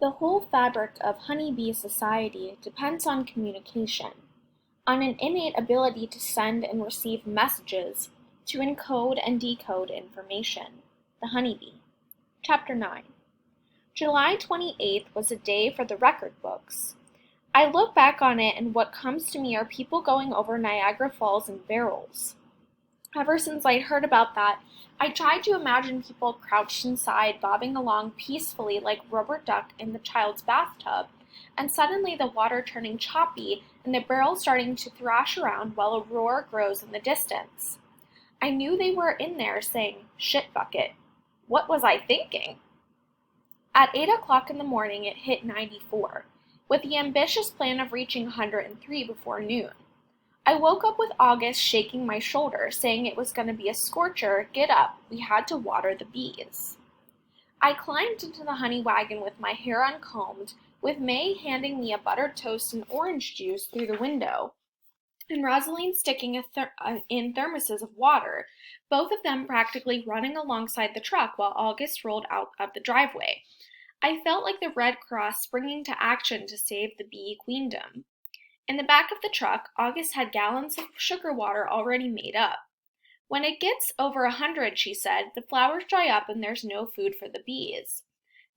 The whole fabric of honeybee society depends on communication, on an innate ability to send and receive messages, to encode and decode information. The honeybee. Chapter 9. July 28th was a day for the record books. I look back on it, and what comes to me are people going over Niagara Falls in barrels. Ever since I heard about that, I tried to imagine people crouched inside, bobbing along peacefully like rubber duck in the child's bathtub, and suddenly the water turning choppy and the barrel starting to thrash around while a roar grows in the distance. I knew they were in there saying, "Shit bucket." What was I thinking? At 8 o'clock in the morning it hit 94, with the ambitious plan of reaching 103 before noon. I woke up with August shaking my shoulder, saying it was going to be a scorcher. Get up, we had to water the bees. I climbed into the honey wagon with my hair uncombed, with May handing me a buttered toast and orange juice through the window, and Rosaline sticking in thermoses of water, both of them practically running alongside the truck while August rolled out of the driveway. I felt like the Red Cross springing to action to save the bee queendom. In the back of the truck, August had gallons of sugar water already made up. When it gets over 100, she said, the flowers dry up and there's no food for the bees.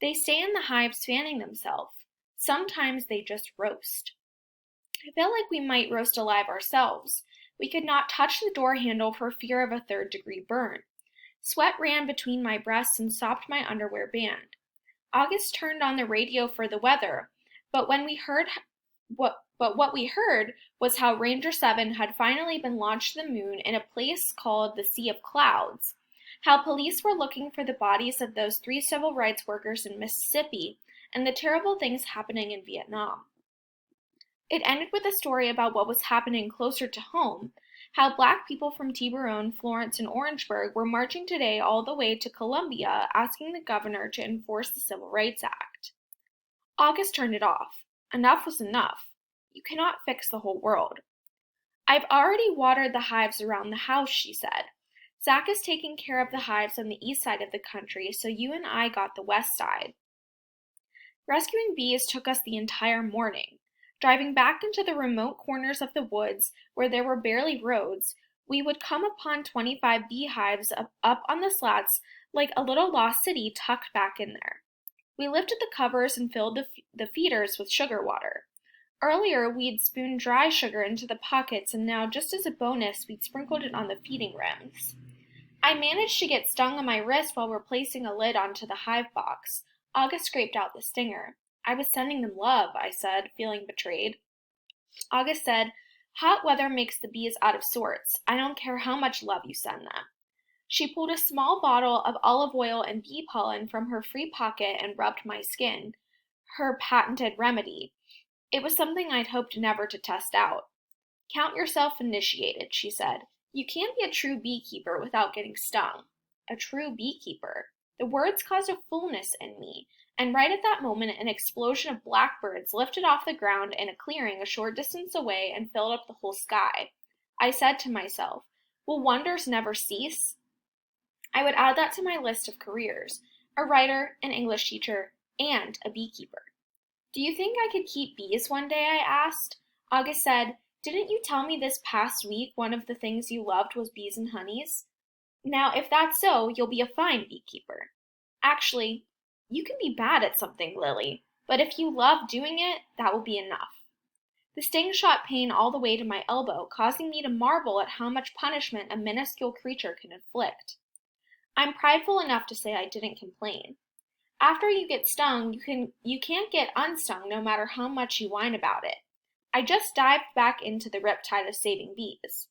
They stay in the hives fanning themselves. Sometimes they just roast. I felt like we might roast alive ourselves. We could not touch the door handle for fear of a third-degree burn. Sweat ran between my breasts and sopped my underwear band. August turned on the radio for the weather, but what we heard was how Ranger 7 had finally been launched to the moon in a place called the Sea of Clouds, how police were looking for the bodies of those 3 civil rights workers in Mississippi, and the terrible things happening in Vietnam. It ended with a story about what was happening closer to home, how Black people from Tiburon, Florence, and Orangeburg were marching today all the way to Columbia asking the governor to enforce the Civil Rights Act. August turned it off. Enough was enough. You cannot fix the whole world. I've already watered the hives around the house, she said. Zach is taking care of the hives on the east side of the country, so you and I got the west side. Rescuing bees took us the entire morning. Driving back into the remote corners of the woods where there were barely roads, we would come upon 25 beehives up on the slats like a little lost city tucked back in there. We lifted the covers and filled the feeders with sugar water. Earlier, we'd spooned dry sugar into the pockets, and now, just as a bonus, we'd sprinkled it on the feeding rims. I managed to get stung on my wrist while replacing a lid onto the hive box. August scraped out the stinger. I was sending them love, I said, feeling betrayed. August said, hot weather makes the bees out of sorts. I don't care how much love you send them. She pulled a small bottle of olive oil and bee pollen from her free pocket and rubbed my skin, her patented remedy. It was something I'd hoped never to test out. Count yourself initiated, she said. You can't be a true beekeeper without getting stung. A true beekeeper. The words caused a fullness in me, and right at that moment an explosion of blackbirds lifted off the ground in a clearing a short distance away and filled up the whole sky. I said to myself, will wonders never cease? I would add that to my list of careers, a writer, an English teacher, and a beekeeper. Do you think I could keep bees one day? I asked. August said, didn't you tell me this past week one of the things you loved was bees and honeys? Now, if that's so, you'll be a fine beekeeper. Actually, you can be bad at something, Lily, but if you love doing it, that will be enough. The sting shot pain all the way to my elbow, causing me to marvel at how much punishment a minuscule creature can inflict. I'm prideful enough to say I didn't complain. After you get stung, you can't get unstung no matter how much you whine about it. I just dived back into the riptide of saving bees.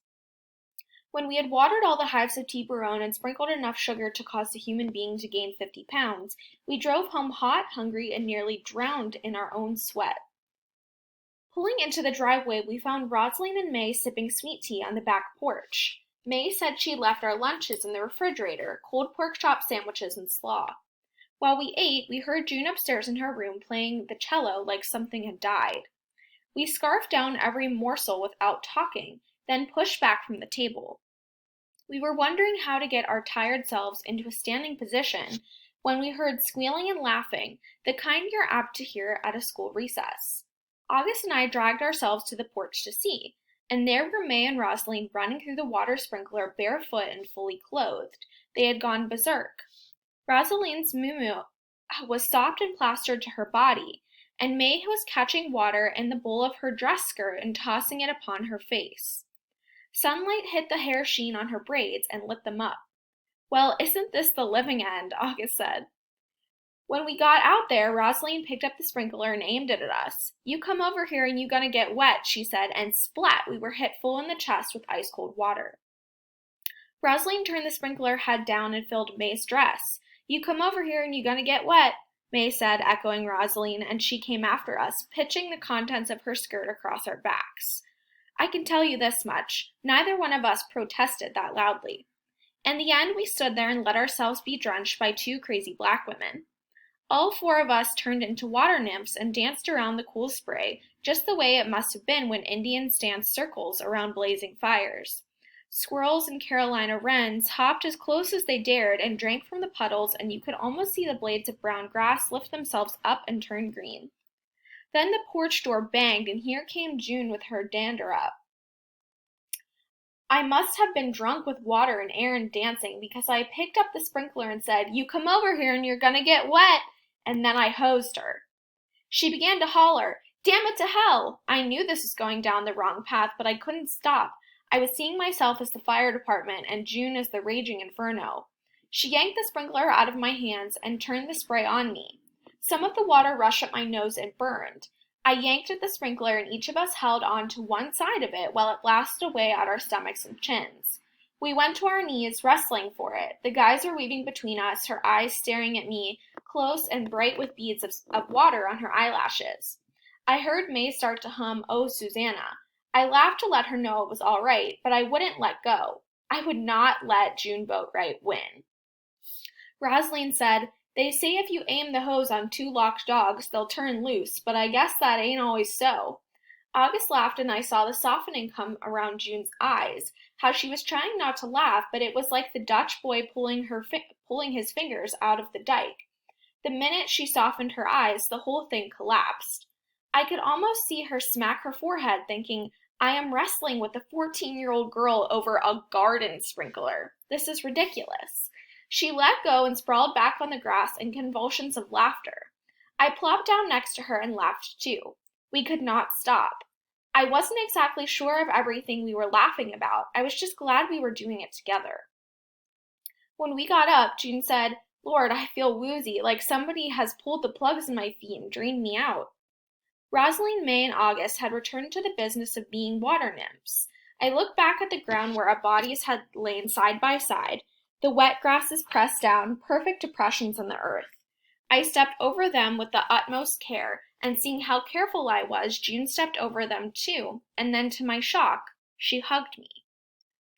When we had watered all the hives of Tiburon and sprinkled enough sugar to cause a human being to gain 50 pounds, we drove home hot, hungry, and nearly drowned in our own sweat. Pulling into the driveway, we found Rosaline and May sipping sweet tea on the back porch. May said she left our lunches in the refrigerator, cold pork chop sandwiches and slaw. While we ate, we heard June upstairs in her room playing the cello like something had died. We scarfed down every morsel without talking, then pushed back from the table. We were wondering how to get our tired selves into a standing position when we heard squealing and laughing, the kind you're apt to hear at a school recess. August and I dragged ourselves to the porch to see, and there were May and Rosaline running through the water sprinkler barefoot and fully clothed. They had gone berserk. Rosaline's muumuu was sopped and plastered to her body, and May was catching water in the bowl of her dress skirt and tossing it upon her face. Sunlight hit the hair sheen on her braids and lit them up. "Well, isn't this the living end?" August said. When we got out there, Rosaline picked up the sprinkler and aimed it at us. "You come over here and you gonna get wet," she said, and splat, we were hit full in the chest with ice-cold water. Rosaline turned the sprinkler head down and filled May's dress. "You come over here and you gonna get wet," May said, echoing Rosaline, and she came after us, pitching the contents of her skirt across our backs. I can tell you this much, neither one of us protested that loudly. In the end, we stood there and let ourselves be drenched by two crazy black women. All four of us turned into water nymphs and danced around the cool spray, just the way it must have been when Indians danced circles around blazing fires. Squirrels and Carolina wrens hopped as close as they dared and drank from the puddles, and you could almost see the blades of brown grass lift themselves up and turn green. Then the porch door banged, and here came June with her dander up. I must have been drunk with water and air and dancing, because I picked up the sprinkler and said, "You come over here and you're gonna get wet," and then I hosed her. She began to holler, "Damn it to hell!" I knew this was going down the wrong path, but I couldn't stop. I was seeing myself as the fire department and June as the raging inferno. She yanked the sprinkler out of my hands and turned the spray on me. Some of the water rushed up my nose and burned. I yanked at the sprinkler and each of us held on to one side of it while it blasted away at our stomachs and chins. We went to our knees, wrestling for it. The geyser weaving between us, her eyes staring at me, close and bright with beads of water on her eyelashes. I heard May start to hum "Oh, Susanna." I laughed to let her know it was all right, but I wouldn't let go. I would not let June Boatwright win. Rosaline said, "They say if you aim the hose on two locked dogs, they'll turn loose, but I guess that ain't always so." August laughed, and I saw the softening come around June's eyes, how she was trying not to laugh, but it was like the Dutch boy pulling his fingers out of the dike. The minute she softened her eyes, the whole thing collapsed. I could almost see her smack her forehead, thinking, "I am wrestling with a 14-year-old girl over a garden sprinkler. This is ridiculous." She let go and sprawled back on the grass in convulsions of laughter. I plopped down next to her and laughed too. We could not stop. I wasn't exactly sure of everything we were laughing about. I was just glad we were doing it together. When we got up, June said, "Lord, I feel woozy, like somebody has pulled the plugs in my feet and drained me out." Rosaline, May, and August had returned to the business of being water nymphs. I looked back at the ground where our bodies had lain side by side, the wet grasses pressed down, perfect depressions in the earth. I stepped over them with the utmost care, and seeing how careful I was, June stepped over them too, and then to my shock, she hugged me.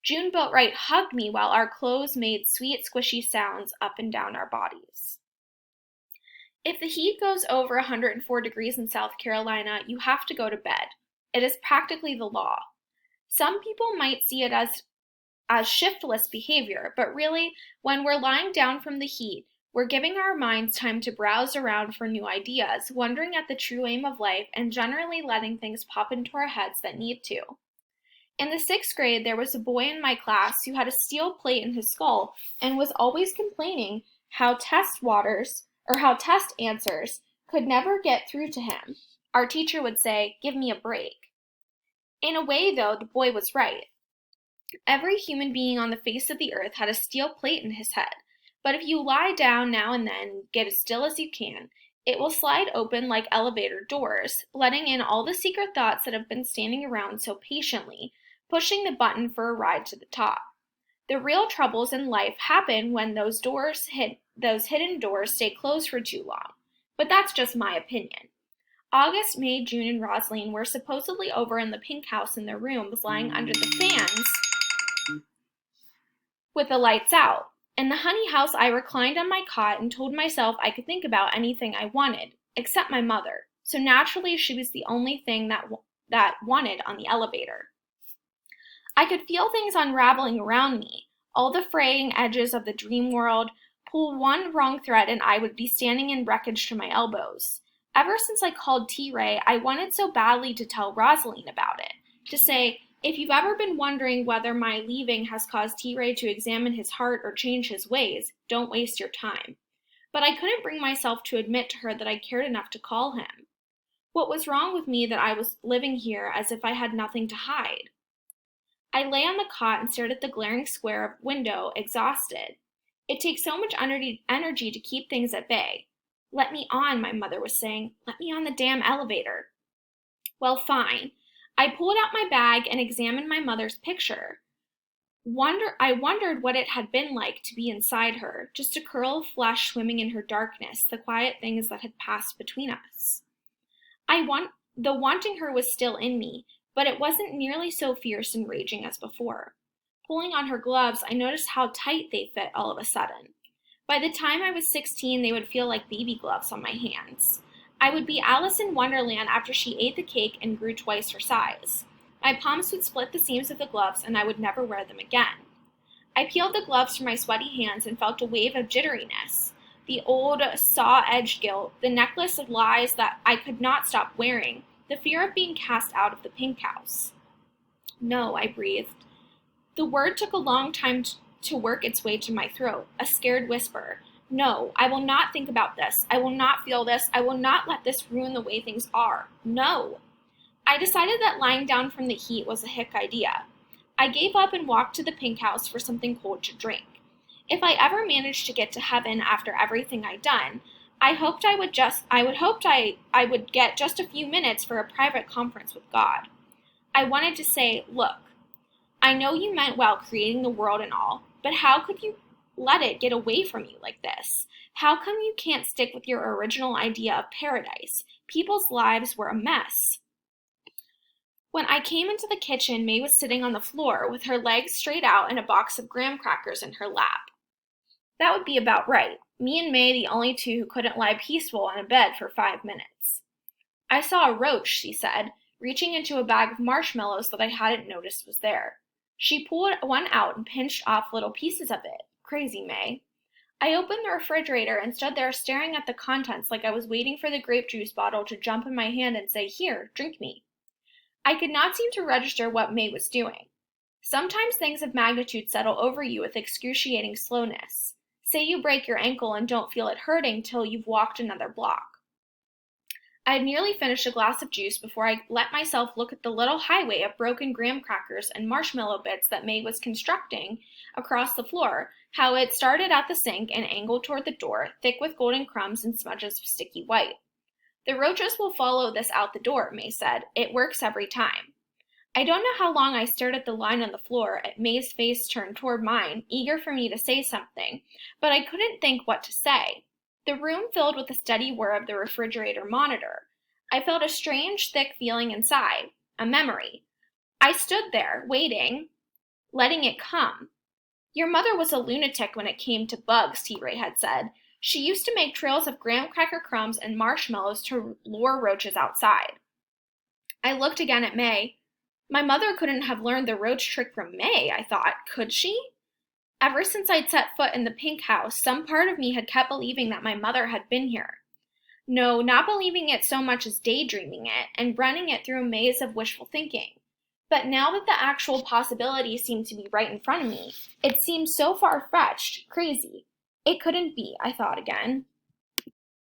June Boatwright hugged me while our clothes made sweet, squishy sounds up and down our bodies. If the heat goes over 104 degrees in South Carolina, you have to go to bed. It is practically the law. Some people might see it as shiftless behavior, but really, when we're lying down from the heat, we're giving our minds time to browse around for new ideas, wondering at the true aim of life, and generally letting things pop into our heads that need to. In the 6th grade, there was a boy in my class who had a steel plate in his skull and was always complaining how test answers could never get through to him. Our teacher would say, "Give me a break." In a way, though, the boy was right. Every human being on the face of the earth had a steel plate in his head, but if you lie down now and then, get as still as you can, it will slide open like elevator doors, letting in all the secret thoughts that have been standing around so patiently, pushing the button for a ride to the top. The real troubles in life happen when those hidden doors stay closed for too long, but that's just my opinion. August, May, June, and Rosaline were supposedly over in the pink house in their rooms, lying under the fans with the lights out. In the honey house, I reclined on my cot and told myself I could think about anything I wanted, except my mother. So naturally, she was the only thing that wanted on the elevator. I could feel things unraveling around me, all the fraying edges of the dream world Pull one wrong thread and I would be standing in wreckage to my elbows. Ever since I called T-Ray, I wanted so badly to tell Rosaline about it, to say, if you've ever been wondering whether my leaving has caused T-Ray to examine his heart or change his ways, don't waste your time. But I couldn't bring myself to admit to her that I cared enough to call him. What was wrong with me that I was living here as if I had nothing to hide? I lay on the cot and stared at the glaring square of window, exhausted. It takes so much energy to keep things at bay. Let me on, my mother was saying. Let me on the damn elevator. Well, fine. I pulled out my bag and examined my mother's picture. I wondered what it had been like to be inside her, just a curl of flesh swimming in her darkness, the quiet things that had passed between us. The wanting her was still in me, but it wasn't nearly so fierce and raging as before. Pulling on her gloves, I noticed how tight they fit all of a sudden. By the time I was 16, they would feel like baby gloves on my hands. I would be Alice in Wonderland after she ate the cake and grew twice her size. My palms would split the seams of the gloves, and I would never wear them again. I peeled the gloves from my sweaty hands and felt a wave of jitteriness. The old saw-edged guilt, the necklace of lies that I could not stop wearing, the fear of being cast out of the pink house. No, I breathed. The word took a long time to work its way to my throat, a scared whisper. No, I will not think about this. I will not feel this. I will not let this ruin the way things are. No. I decided that lying down from the heat was a hick idea. I gave up and walked to the pink house for something cold to drink. If I ever managed to get to heaven after everything I'd done, I would get just a few minutes for a private conference with God. I wanted to say, look, I know you meant well creating the world and all, but how could you let it get away from you like this? How come you can't stick with your original idea of paradise? People's lives were a mess. When I came into the kitchen, May was sitting on the floor with her legs straight out and a box of graham crackers in her lap. That would be about right. Me and May, the only two who couldn't lie peaceful on a bed for 5 minutes. I saw a roach, she said, reaching into a bag of marshmallows that I hadn't noticed was there. She pulled one out and pinched off little pieces of it. Crazy May. I opened the refrigerator and stood there staring at the contents like I was waiting for the grape juice bottle to jump in my hand and say, "Here, drink me." I could not seem to register what May was doing. Sometimes things of magnitude settle over you with excruciating slowness. Say you break your ankle and don't feel it hurting till you've walked another block. I had nearly finished a glass of juice before I let myself look at the little highway of broken graham crackers and marshmallow bits that May was constructing across the floor, how it started at the sink and angled toward the door, thick with golden crumbs and smudges of sticky white. The roaches will follow this out the door, May said. It works every time. I don't know how long I stared at the line on the floor, at May's face turned toward mine, eager for me to say something, but I couldn't think what to say. The room filled with the steady whir of the refrigerator monitor. I felt a strange, thick feeling inside, a memory. I stood there, waiting, letting it come. Your mother was a lunatic when it came to bugs, T-Ray had said. She used to make trails of graham cracker crumbs and marshmallows to lure roaches outside. I looked again at May. My mother couldn't have learned the roach trick from May, I thought. Could she? Ever since I'd set foot in the pink house, some part of me had kept believing that my mother had been here. No, not believing it so much as daydreaming it and running it through a maze of wishful thinking. But now that the actual possibility seemed to be right in front of me, it seemed so far-fetched, crazy. It couldn't be, I thought again.